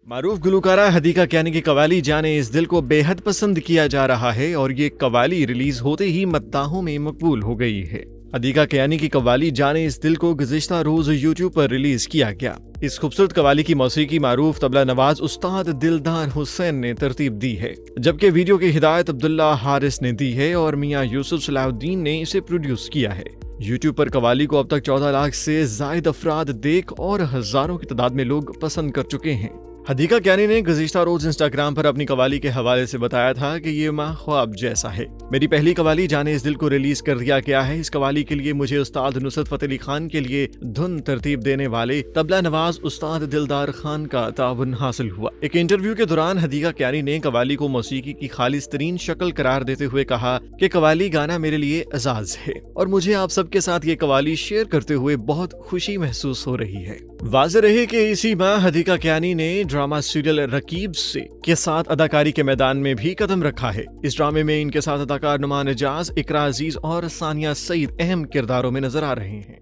मारूफ गुलकारा हदीका कियानी की कवाली जाने इस दिल को बेहद पसंद किया जा रहा है और ये कवाली रिलीज होते ही मद्दाहों में मकबूल हो गई है। हदीका कियानी की कवाली जाने इस दिल को गुज़िश्ता रोज यूट्यूब पर रिलीज किया गया। इस खूबसूरत कवाली की मौसीकी मारूफ तबला नवाज उस्ताद दिलदार हुसैन ने तरतीब दी है, जबकि वीडियो की हिदायत अब्दुल्ला हारिस ने दी है और मियां यूसुफ सलाहुद्दीन ने इसे प्रोड्यूस किया है। यूट्यूब पर कवाली को अब तक 14 लाख से जायद अफराद देख और हजारों की तादाद में लोग पसंद कर चुके हैं। हदीका कियानी ने गुज़िश्ता रोज इंस्टाग्राम पर अपनी कवाली के हवाले से बताया था कि ये माह ख्वाब जैसा है। मेरी पहली कवाली जाने इस दिल को रिलीज कर दिया गया है। इस कवाली के लिए मुझे उस्ताद नुसरत फतेह अली खान के लिए धुन तरतीब देने वाले तबला नवाज उस्ताद दिलदार खान का ताउन हासिल हुआ। एक इंटरव्यू के दौरान हदीका कियानी ने कवाली को मौसीकी की खालिस तरीन शक्ल करार देते हुए कहा कि कवाली गाना मेरे लिए एजाज है और मुझे आप सबके साथ ये कवाली शेयर करते हुए बहुत खुशी महसूस हो रही है। वाज़ेह रहे कि इसी माह हदीका कियानी ने ड्रामा सीरियल रकीब से के साथ अदाकारी के मैदान में भी कदम रखा है। इस ड्रामे में इनके साथ अदाकार नुमान एजाज, इकरा अजीज और सानिया सईद अहम किरदारों में नजर आ रहे हैं।